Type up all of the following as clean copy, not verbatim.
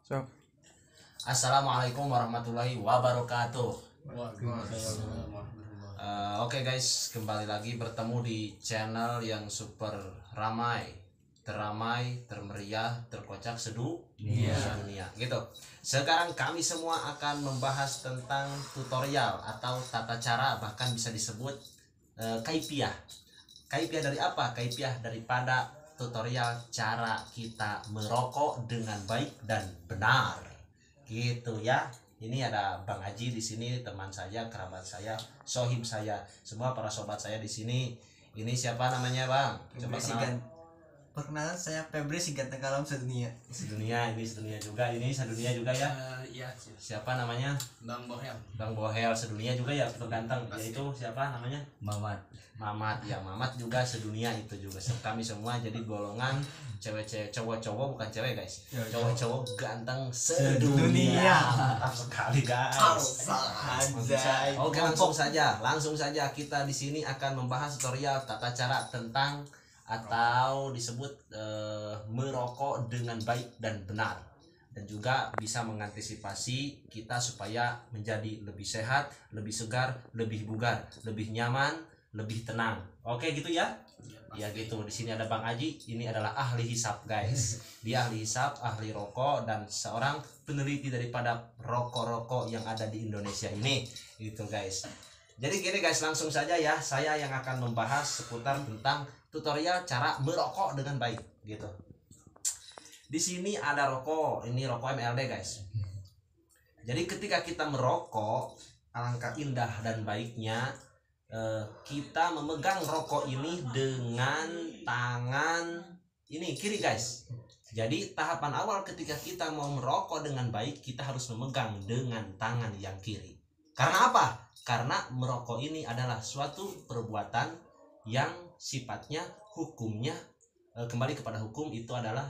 So, Assalamualaikum warahmatullahi wabarakatuh. Oke guys, kembali lagi bertemu di channel yang super ramai, teramai, termeriah, terkocak sedunia gitu. Sekarang kami semua akan membahas tentang tutorial atau tata cara, bahkan bisa disebut kaifiah. Kaifiah dari apa? Kaifiah daripada tutorial cara kita merokok dengan baik dan benar. Gitu ya. Ini ada Bang Haji di sini, teman saya, kerabat saya, sohib saya, semua para sobat saya di sini. Ini siapa namanya, Bang? Coba kenal. Perkenalan, saya Febri si ganteng kalam sedunia. Sedunia, ini sedunia juga, ini sedunia juga ya. Iya, Siapa namanya? Bang Bohel. Bang Bohel, sedunia juga ya, betul ganteng. Yaitu siapa namanya? Mamat. Mamat ya, Mamat juga sedunia itu juga. Kami semua jadi golongan cewek-cewek, cowok-cowok bukan cewek guys. Cowok-cowok ganteng sedunia. Mantap sekali guys. Oke, langsung saja kita di sini akan membahas tutorial tata cara tentang atau disebut merokok dengan baik dan benar, dan juga bisa mengantisipasi kita supaya menjadi lebih sehat, lebih segar, lebih bugar, lebih nyaman, lebih tenang. Oke gitu ya. Ya gitu. Di sini ada Bang Haji, ini adalah ahli hisap guys. Dia ahli hisap, ahli rokok, dan seorang peneliti daripada rokok-rokok yang ada di Indonesia ini. Gitu guys. Jadi gini guys, langsung saja ya, saya yang akan membahas seputar tentang tutorial cara merokok dengan baik gitu. Di sini ada rokok, ini rokok MLD guys. Jadi ketika kita merokok, alangkah indah dan baiknya kita memegang rokok ini dengan tangan ini kiri guys. Jadi tahapan awal ketika kita mau merokok dengan baik, kita harus memegang dengan tangan yang kiri. Karena apa? Karena merokok ini adalah suatu perbuatan yang sifatnya hukumnya kembali kepada hukum, itu adalah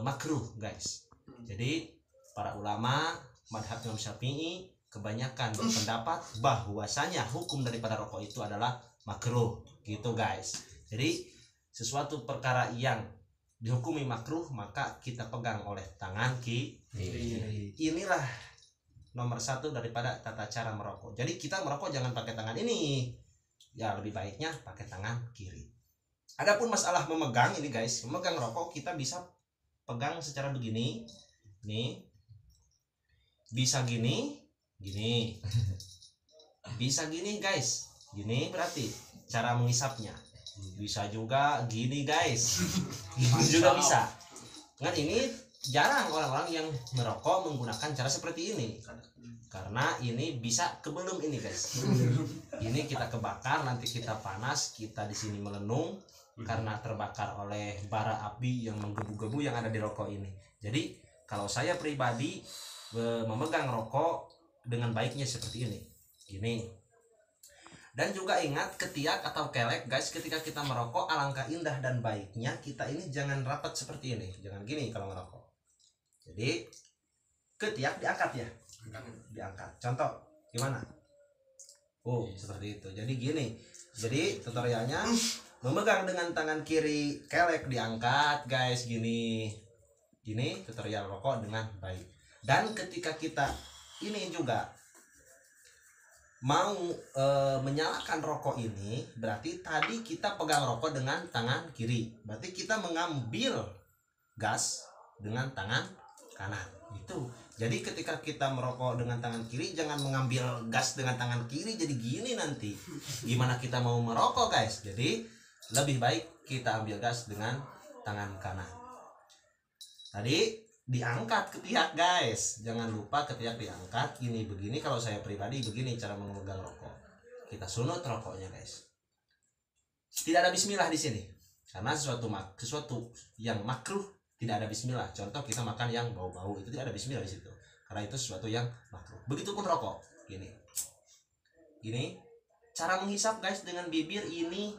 makruh guys. Jadi para ulama madhab Imam Syafi'i kebanyakan berpendapat bahwasanya hukum daripada rokok itu adalah makruh gitu guys. Jadi sesuatu perkara yang dihukumi makruh maka kita pegang oleh tangan kiri. Inilah nomor satu daripada tata cara merokok. Jadi kita merokok jangan pakai tangan ini, ya lebih baiknya pakai tangan kiri. Adapun masalah memegang ini guys, memegang rokok kita bisa pegang secara begini, nih, bisa gini, bisa gini guys, gini berarti cara menghisapnya. Bisa juga gini guys, gini juga bisa. Kan ini jarang orang-orang yang merokok menggunakan cara seperti ini, karena ini bisa kebelum ini guys. Ini kita kebakar, nanti kita panas, kita di sini melenung karena terbakar oleh bara api yang menggebu-gebu yang ada di rokok ini. Jadi kalau saya pribadi memegang rokok dengan baiknya seperti ini, gini. Dan juga ingat, ketiak atau kelek guys, ketika kita merokok alangkah indah dan baiknya kita ini jangan rapat seperti ini, jangan gini kalau merokok. Jadi ketiak diangkat ya, diangkat. Contoh gimana? Oh seperti itu. Jadi gini. Jadi tutorialnya memegang dengan tangan kiri, kelek diangkat guys, gini. Gini tutorial rokok dengan baik. Dan ketika kita ini juga mau menyalakan rokok ini, berarti tadi kita pegang rokok dengan tangan kiri, berarti kita mengambil gas dengan tangan kanan itu. Jadi ketika kita merokok dengan tangan kiri, jangan mengambil gas dengan tangan kiri jadi gini, nanti gimana kita mau merokok guys. Jadi lebih baik kita ambil gas dengan tangan kanan. Tadi diangkat ketiak guys, jangan lupa ketiak diangkat, ini begini. Kalau saya pribadi begini cara memegang rokok. Kita sunut rokoknya guys. Tidak ada bismillah di sini karena sesuatu yang makruh tidak ada bismillah. Contoh kita makan yang bau-bau itu tidak ada bismillah di situ, karena itu sesuatu yang makruh. Begitupun rokok, gini. Cara menghisap guys dengan bibir ini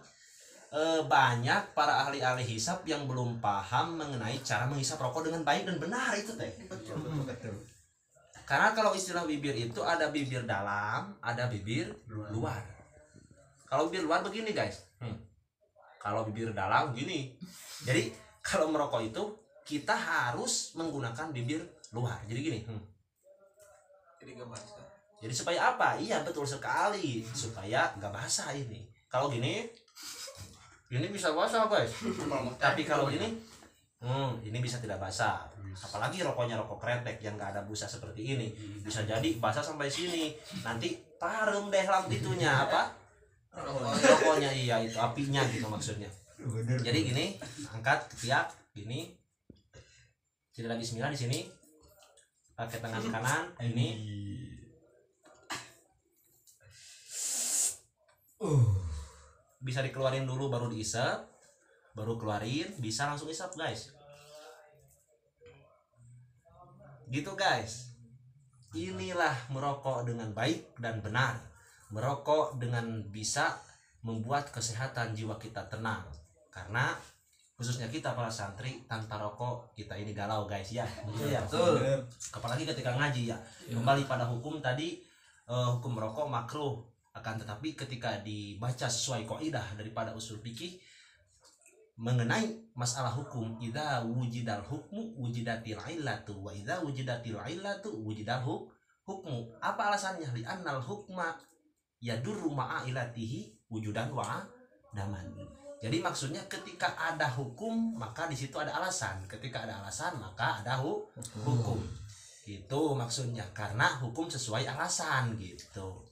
banyak para ahli-ahli hisap yang belum paham mengenai cara menghisap rokok dengan baik dan benar itu teh. Betul. Karena kalau istilah bibir itu ada bibir dalam, ada bibir luar. Kalau bibir luar begini guys, kalau bibir dalam gini. Jadi kalau merokok itu kita harus menggunakan bibir luar. Jadi gini, Jadi gak basah. jadi supaya apa? Iya betul sekali, supaya nggak basah ini. Kalau gini bisa basah guys. Tapi kalau gini, ini bisa tidak basah. Apalagi rokoknya rokok kretek yang nggak ada busa seperti ini, bisa jadi basah sampai sini. Nanti parem deh itunya apa? Rokoknya, iya itu apinya gitu maksudnya. Jadi gini, angkat ketiak gini. Tidak lagi bismillah di sini. Pakai tangan kanan ini. Bisa dikeluarin dulu baru diisap, baru keluarin, bisa langsung isap guys. Gitu guys. Inilah merokok dengan baik dan benar. Merokok dengan bisa membuat kesehatan jiwa kita tenang. Karena khususnya kita para santri, tanpa rokok kita ini galau guys ya. Betul. Apalagi ketika ngaji ya. Kembali pada hukum tadi, hukum merokok makruh. Akan tetapi ketika dibaca sesuai kaidah daripada usul fikih mengenai masalah hukum, idza wujidal hukmu wujidatil illatu wa idza wujidatil illatu wujidal hukmu. Apa alasannya? Li annal hukma yadurru ma'a ilatihi wujudan wa daman. Jadi maksudnya ketika ada hukum maka di situ ada alasan. Ketika ada alasan maka ada hukum. Gitu maksudnya, karena hukum sesuai alasan gitu.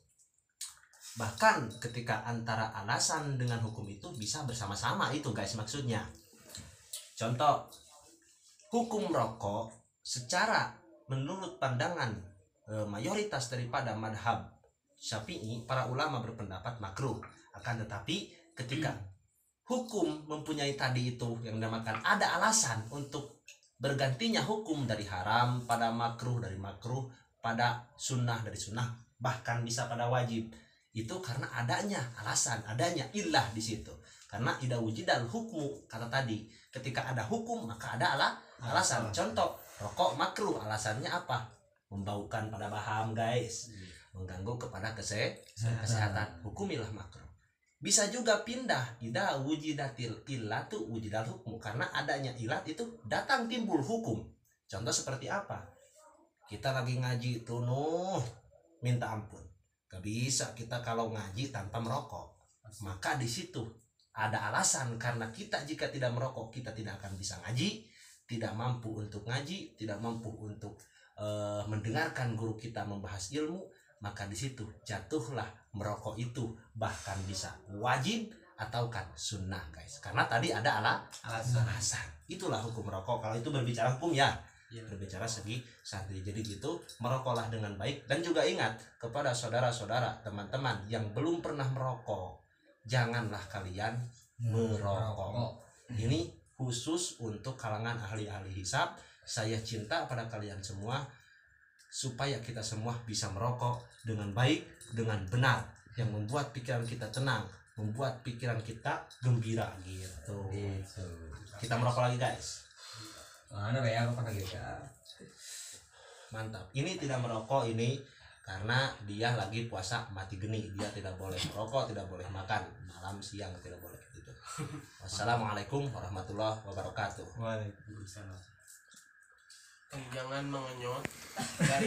Bahkan ketika antara alasan dengan hukum itu bisa bersama-sama itu guys maksudnya. Contoh, hukum rokok secara menurut pandangan mayoritas daripada madhab Syafi'i, para ulama berpendapat makruh. Akan tetapi ketika hukum mempunyai tadi itu yang dinamakan ada alasan untuk bergantinya hukum dari haram pada makruh, dari makruh pada sunnah, dari sunnah bahkan bisa pada wajib. Itu karena adanya alasan, adanya illah di situ. Karena idza wujidal hukmu, kata tadi, ketika ada hukum maka ada alasan. Contoh, rokok makruh, alasannya apa? Membaukan pada baham guys, mengganggu kepada kesehatan. Hukumilah makruh. Bisa juga pindah, idza wujidatil illatu wujidal hukmu, karena adanya ilat itu datang timbul hukum. Contoh seperti apa? Kita lagi ngaji tuh minta ampun. Gak bisa kita kalau ngaji tanpa merokok. Maka di situ ada alasan, karena kita jika tidak merokok kita tidak akan bisa ngaji, tidak mampu untuk ngaji, tidak mampu untuk mendengarkan guru kita membahas ilmu. Maka di situ jatuhlah merokok itu, bahkan bisa wajib atau kan sunnah guys. Karena tadi ada alasan. Itulah hukum merokok. Kalau itu berbicara hukum ya. Berbicara segi santri. Jadi gitu, merokoklah dengan baik. Dan juga ingat kepada saudara-saudara, teman-teman yang belum pernah merokok, janganlah kalian merokok. Ini khusus untuk kalangan ahli-ahli hisab. Saya cinta pada kalian semua supaya kita semua bisa merokok dengan baik, dengan benar, yang membuat pikiran kita tenang, membuat pikiran kita gembira gitu. Kita merokok lagi guys. Mantap. Ini tidak merokok ini karena dia lagi puasa mati geni. Dia tidak boleh merokok, tidak boleh makan malam siang, tidak boleh gitu. Wassalamualaikum warahmatullahi wabarakatuh. Waalaikumsalam. Jangan mengenyot dari